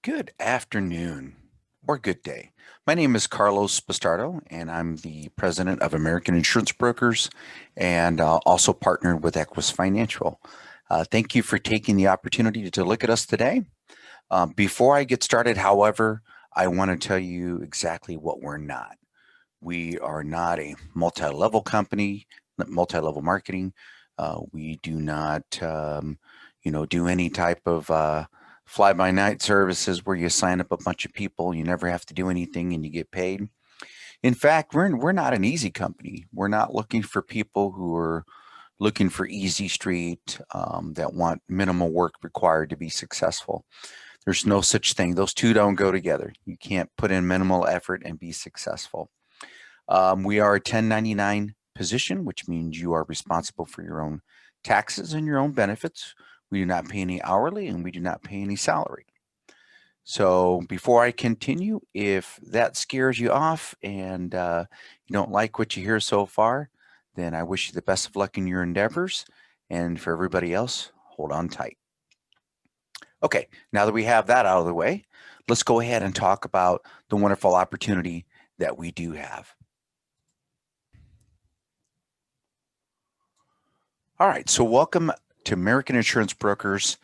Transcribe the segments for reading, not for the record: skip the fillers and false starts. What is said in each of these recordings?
Good afternoon or good day. My name is Carlos Bastardo, and I'm the president of American Insurance Brokers and also partnered with Equus Financial. Thank you for taking the opportunity to look at us today. Before I get started, however, I want to tell you exactly what we're not. We are not a multi-level company, multi-level marketing. We do not, do any type of fly-by-night services where you sign up a bunch of people, you never have to do anything, and you get paid. In fact, we're not an easy company. We're not looking for people who are looking for easy street that want minimal work required to be successful. There's no such thing. Those two don't go together. You can't put in minimal effort and be successful. We are a 1099 position, which means you are responsible for your own taxes and your own benefits. We do not pay any hourly and we do not pay any salary. So before I continue, if that scares you off and you don't like what you hear so far, then I wish you the best of luck in your endeavors. And for everybody else, hold on tight. Okay, now that we have that out of the way, let's go ahead and talk about the wonderful opportunity that we do have. All right, so welcome to American Insurance Brokers,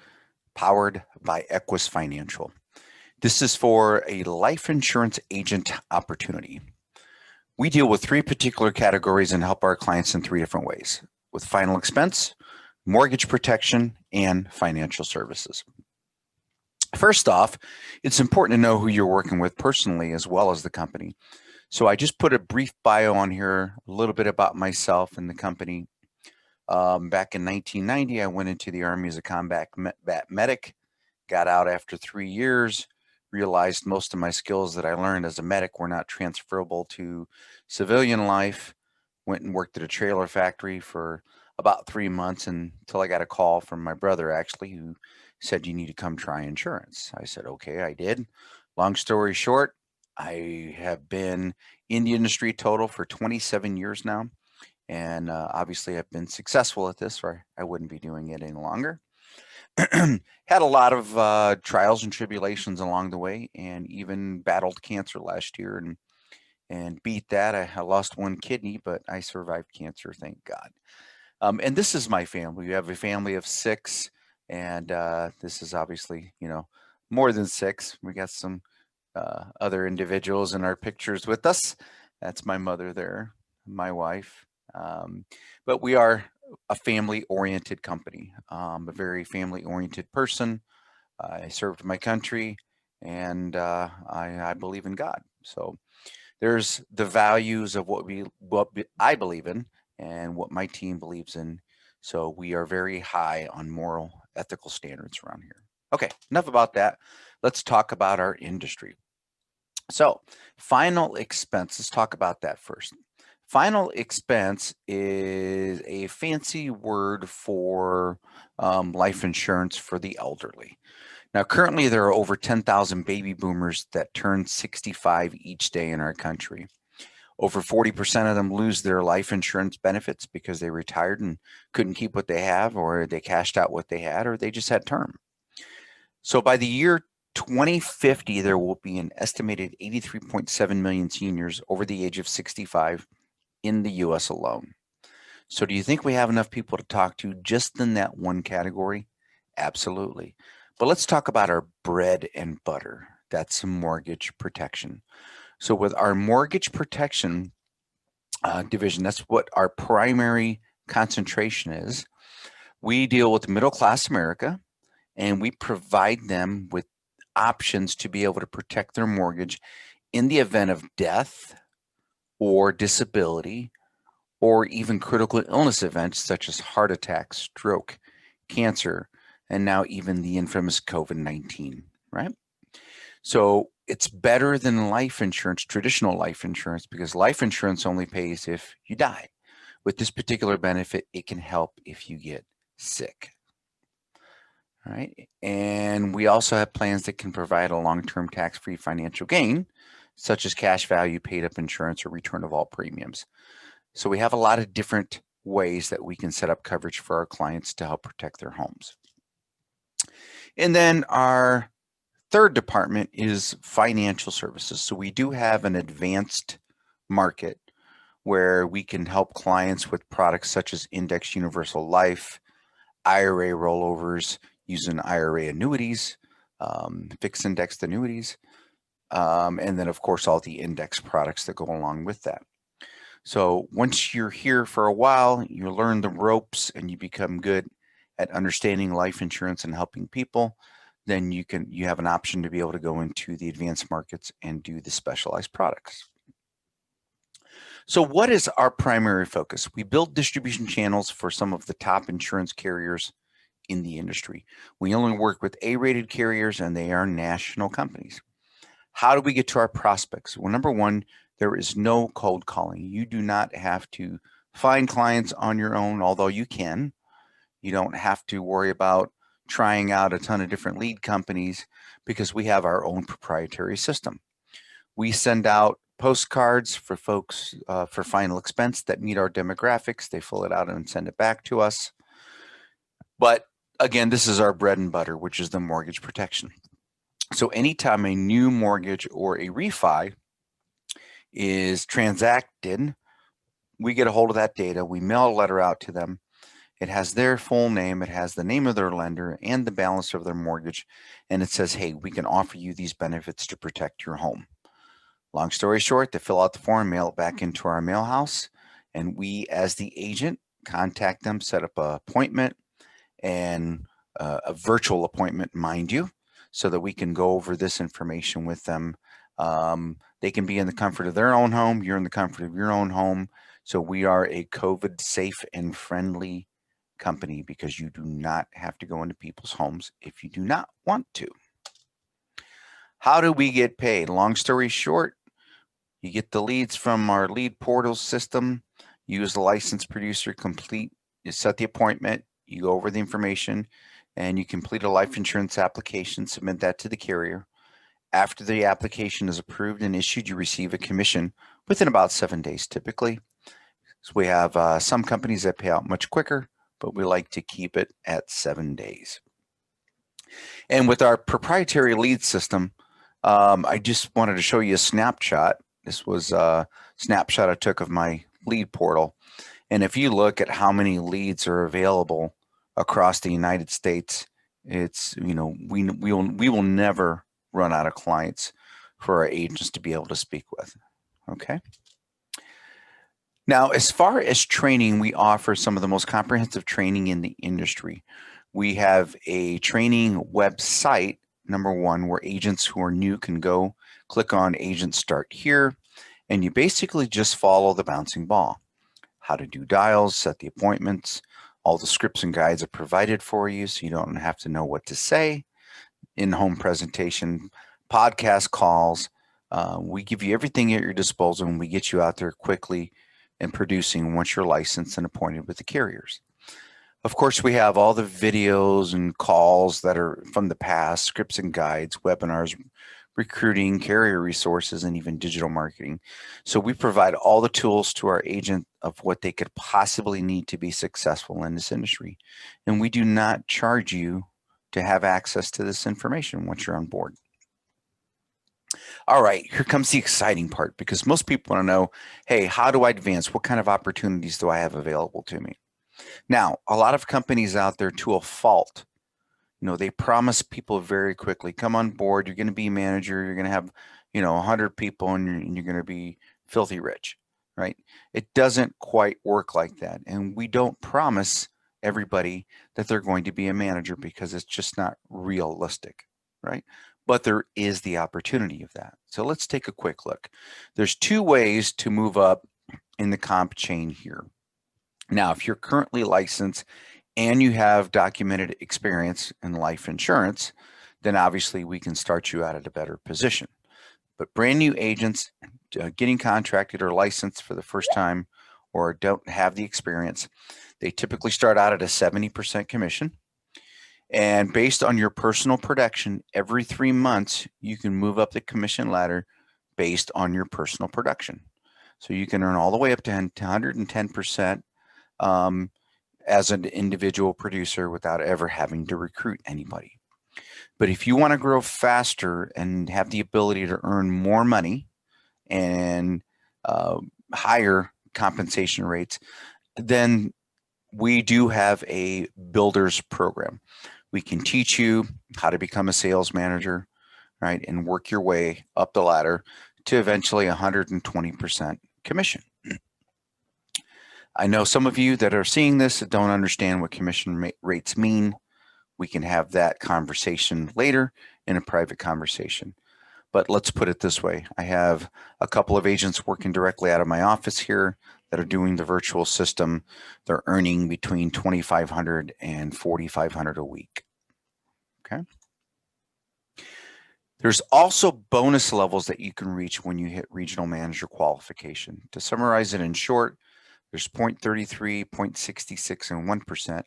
powered by Equus Financial. This is for a life insurance agent opportunity. We deal with three particular categories and help our clients in three different ways: with final expense, mortgage protection, and financial services. First off, it's important to know who you're working with personally as well as the company. So I just put a brief bio on here, a little bit about myself and the company. Back in 1990, I went into the Army as a combat medic, got out after 3 years, realized most of my skills that I learned as a medic were not transferable to civilian life, went and worked at a trailer factory for about 3 months until I got a call from my brother, actually, who said, "You need to come try insurance." I said, okay, I did. Long story short, I have been in the industry total for 27 years now. And obviously, I've been successful at this, or I wouldn't be doing it any longer. Had a lot of trials and tribulations along the way, and even battled cancer last year and beat that. I lost one kidney, but I survived cancer, thank God. And this is my family. We have a family of six, and this is obviously, more than six. We got some other individuals in our pictures with us. That's my mother there, my wife. But we are a family-oriented company. A very family-oriented person. I served my country, and I believe in God. So there's the values of what I believe in and what my team believes in. So we are very high on moral, ethical standards around here. Okay, enough about that. Let's talk about our industry. So, final expense, let's talk about that first. Final expense is a fancy word for life insurance for the elderly. Now, currently, there are over 10,000 baby boomers that turn 65 each day in our country. Over 40% of them lose their life insurance benefits because they retired and couldn't keep what they have, or they cashed out what they had, or they just had term. So by the year 2050, there will be an estimated 83.7 million seniors over the age of 65 in the US alone. So do you think we have enough people to talk to just in that one category? Absolutely. But let's talk about our bread and butter. That's mortgage protection. So with our mortgage protection division, that's what our primary concentration is. We deal with middle class America, and we provide them with options to be able to protect their mortgage in the event of death or disability or even critical illness events such as heart attack, stroke, cancer, and now even the infamous COVID-19, right? So it's better than life insurance, traditional life insurance, because life insurance only pays if you die. With this particular benefit, it can help if you get sick. All right. And we also have plans that can provide a long-term tax-free financial gain, such as cash value, paid up insurance, or return of all premiums. So we have a lot of different ways that we can set up coverage for our clients to help protect their homes. And then our third department is financial services. So we do have an advanced market where we can help clients with products such as Index Universal Life, IRA rollovers, using IRA annuities, fixed indexed annuities, and then of course all the index products that go along with that. So once you're here for a while, you learn the ropes and you become good at understanding life insurance and helping people, then you have an option to be able to go into the advanced markets and do the specialized products. So what is our primary focus? We build distribution channels for some of the top insurance carriers in the industry. We only work with A-rated carriers and they are national companies. How do we get to our prospects? Well, number one, there is no cold calling. You do not have to find clients on your own, although you can. You don't have to worry about trying out a ton of different lead companies because we have our own proprietary system. We send out postcards for folks for final expense that meet our demographics. They fill it out and send it back to us. But again, this is our bread and butter, which is the mortgage protection. So anytime a new mortgage or a refi is transacted, we get a hold of that data. We mail a letter out to them. It has their full name. It has the name of their lender and the balance of their mortgage. And it says, hey, we can offer you these benefits to protect your home. Long story short, they fill out the form, mail it back into our mail house. And we, as the agent, contact them, set up an appointment and a virtual appointment, mind you, so that we can go over this information with them. They can be in the comfort of their own home. You're in the comfort of your own home. So we are a COVID safe and friendly company because you do not have to go into people's homes if you do not want to. How do we get paid? Long story short, you get the leads from our lead portal system. Use the licensed producer, you set the appointment, you go over the information, and you complete a life insurance application, submit that to the carrier. After the application is approved and issued, you receive a commission within about 7 days typically. So we have some companies that pay out much quicker, but we like to keep it at 7 days. And with our proprietary lead system, I just wanted to show you a snapshot. This was a snapshot I took of my lead portal. And if you look at how many leads are available across the United States, it's, we will never run out of clients for our agents to be able to speak with. Okay. Now, as far as training, we offer some of the most comprehensive training in the industry. We have a training website, number one, where agents who are new can go click on Agent Start Here, and you basically just follow the bouncing ball. How to do dials, set the appointments, all the scripts and guides are provided for you so you don't have to know what to say. In-home presentation, podcast calls. We give you everything at your disposal and we get you out there quickly and producing once you're licensed and appointed with the carriers. Of course, we have all the videos and calls that are from the past, scripts and guides, webinars, recruiting, carrier resources, and even digital marketing. So we provide all the tools to our agent of what they could possibly need to be successful in this industry. And we do not charge you to have access to this information once you're on board. All right, here comes the exciting part because most people want to know, hey, how do I advance? What kind of opportunities do I have available to me? Now, a lot of companies out there, to a fault, they promise people very quickly, come on board, you're going to be a manager, you're going to have, 100 people and you're going to be filthy rich, right? It doesn't quite work like that. And we don't promise everybody that they're going to be a manager because it's just not realistic, right? But there is the opportunity of that. So let's take a quick look. There's 2 ways to move up in the comp chain here. Now, if you're currently licensed and you have documented experience in life insurance, then obviously we can start you out at a better position. But brand new agents getting contracted or licensed for the first time or don't have the experience, they typically start out at a 70% commission. And based on your personal production, every 3 months, you can move up the commission ladder based on your personal production. So you can earn all the way up to 110% as an individual producer without ever having to recruit anybody. But if you want to grow faster and have the ability to earn more money and higher compensation rates, then we do have a builders program. We can teach you how to become a sales manager, right, and work your way up the ladder to eventually 120% commission. I know some of you that are seeing this that don't understand what commission rates mean. We can have that conversation later in a private conversation. But let's put it this way. I have a couple of agents working directly out of my office here that are doing the virtual system. They're earning between $2,500 and $4,500 a week. Okay. There's also bonus levels that you can reach when you hit regional manager qualification. To summarize it in short, there's 0.33, 0.66, and 1%.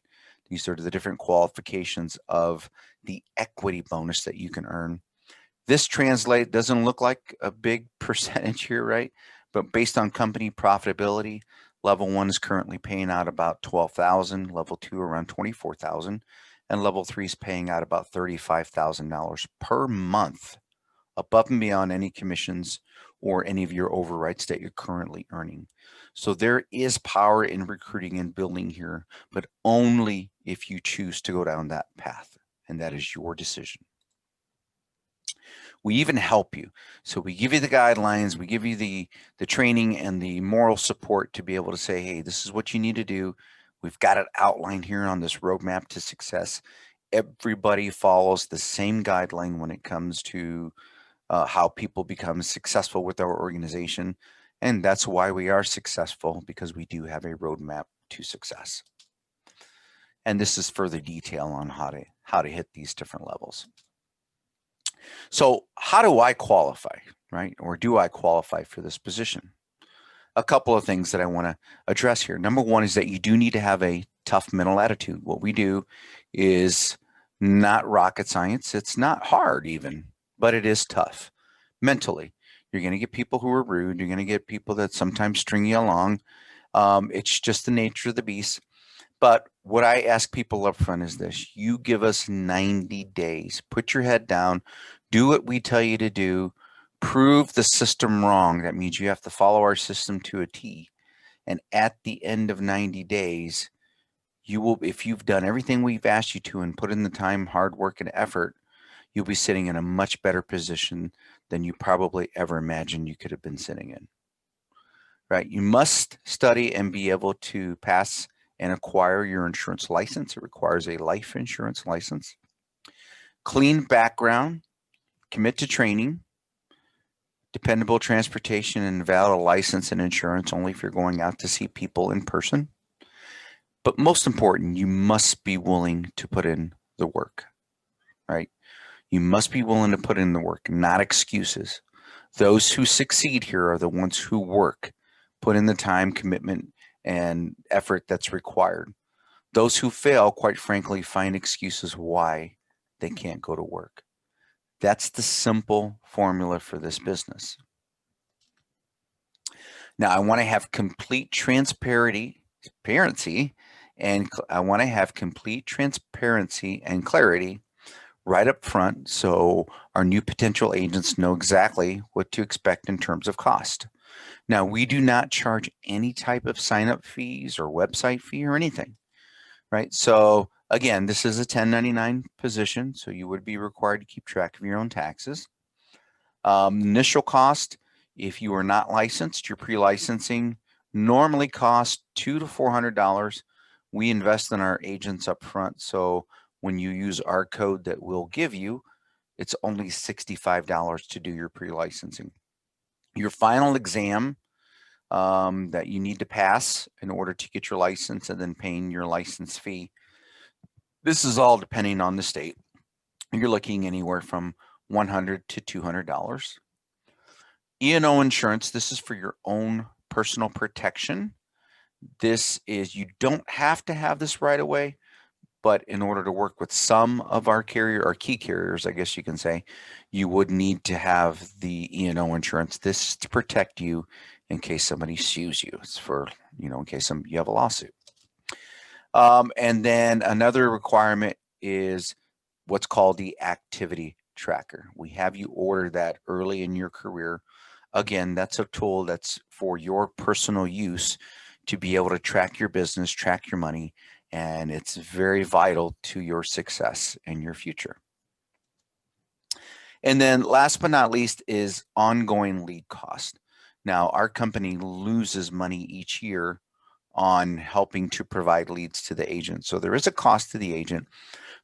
These are the different qualifications of the equity bonus that you can earn. This doesn't look like a big percentage here, right? But based on company profitability, level 1 is currently paying out about $12,000, level 2 around $24,000, and level 3 is paying out about $35,000 per month, above and beyond any commissions or any of your overrides that you're currently earning. So there is power in recruiting and building here, but only if you choose to go down that path, and that is your decision. We even help you. So we give you the guidelines, we give you the training and the moral support to be able to say, hey, this is what you need to do. We've got it outlined here on this roadmap to success. Everybody follows the same guideline when it comes to how people become successful with our organization. And that's why we are successful, because we do have a roadmap to success. And this is further detail on how to hit these different levels. So how do I qualify, right? Or do I qualify for this position? A couple of things that I want to address here. Number one is that you do need to have a tough mental attitude. What we do is not rocket science. It's not hard even, but it is tough mentally. You're going to get people who are rude. You're going to get people that sometimes string you along. It's just the nature of the beast. But what I ask people up front is this: you give us 90 days, put your head down, do what we tell you to do, prove the system wrong. That means you have to follow our system to a T. And at the end of 90 days, you will, if you've done everything we've asked you to and put in the time, hard work, and effort, you'll be sitting in a much better position than you probably ever imagined you could have been sitting in. Right? You must study and be able to pass and acquire your insurance license. It requires a life insurance license. Clean background, commit to training, dependable transportation, and valid license and insurance only if you're going out to see people in person. But most important, you must be willing to put in the work, right? You must be willing to put in the work, not excuses. Those who succeed here are the ones who work, put in the time, commitment, and effort that's required. Those who fail, quite frankly, find excuses why they can't go to work. That's the simple formula for this business. Now, I want to have complete transparency, and I want to have complete transparency and clarity right up front, so our new potential agents know exactly what to expect in terms of cost. Now, we do not charge any type of sign-up fees or website fee or anything, right? So again, this is a 1099 position, so you would be required to keep track of your own taxes. Initial cost, if you are not licensed, your pre-licensing normally costs $200 to $400. We invest in our agents up front, so when you use our code that we'll give you, it's only $65 to do your pre-licensing. Your final exam that you need to pass in order to get your license, and then paying your license fee. This is all depending on the state. You're looking anywhere from $100 to $200. E&O insurance, this is for your own personal protection. This is, you don't have to have this right away, but in order to work with some of our key carriers, I guess you can say, you would need to have the E&O insurance. This is to protect you in case somebody sues you. It's for, in case you have a lawsuit. And then another requirement is what's called the activity tracker. We have you order that early in your career. Again, that's a tool that's for your personal use to be able to track your business, track your money, and it's very vital to your success and your future. And then last but not least is ongoing lead cost. Now, our company loses money each year on helping to provide leads to the agent. So there is a cost to the agent,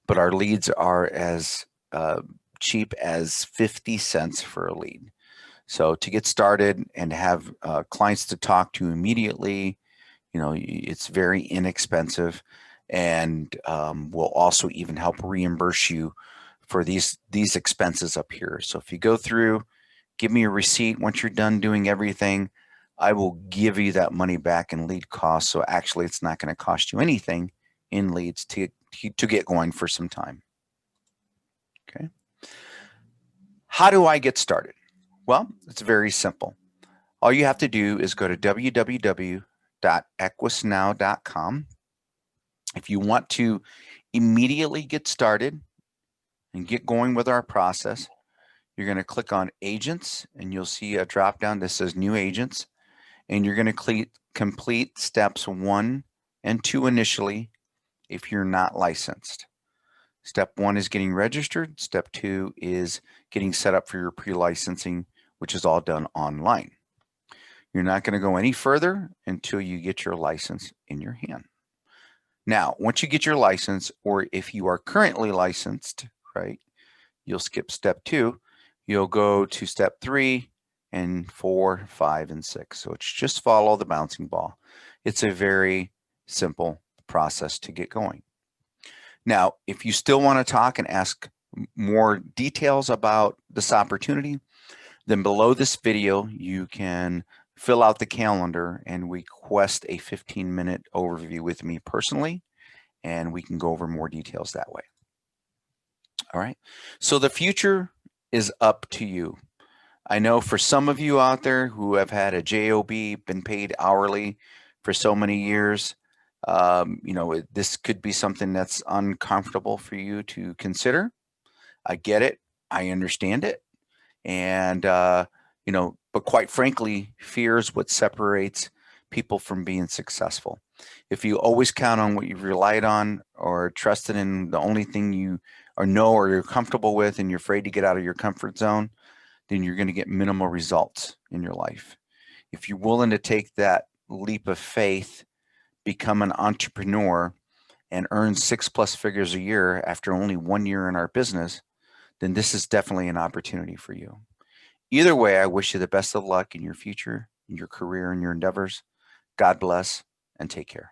but our leads are as cheap as 50 cents for a lead. So to get started and have clients to talk to immediately, it's very inexpensive, and we'll also even help reimburse you for these expenses up here. So if you go through, give me a receipt once you're done doing everything, I will give you that money back in lead costs. So actually, it's not going to cost you anything in leads to get going for some time. Okay. How do I get started? Well, it's very simple. All you have to do is go to www.equusnow.com. If you want to immediately get started and get going with our process, you're going to click on Agents, and you'll see a drop down that says New Agents, and you're going to complete steps 1 and 2 initially if you're not licensed. Step 1 is getting registered. Step 2 is getting set up for your pre-licensing, which is all done online. You're not going to go any further until you get your license in your hand. Now, once you get your license, or if you are currently licensed, right, you'll skip step 2. You'll go to step 3 and 4, 5, and 6. So it's just follow the bouncing ball. It's a very simple process to get going. Now, if you still want to talk and ask more details about this opportunity, then below this video, you can fill out the calendar and request a 15-minute overview with me personally, and we can go over more details that way. All right. So the future is up to you. I know for some of you out there who have had a job, been paid hourly for so many years, this could be something that's uncomfortable for you to consider. I get it. I understand it. And, but quite frankly, fear is what separates people from being successful. If you always count on what you've relied on or trusted in the only thing you know or you're comfortable with, and you're afraid to get out of your comfort zone, then you're going to get minimal results in your life. If you're willing to take that leap of faith, become an entrepreneur, and earn 6+ figures a year after only 1 year in our business, then this is definitely an opportunity for you. Either way, I wish you the best of luck in your future, in your career, and your endeavors. God bless, and take care.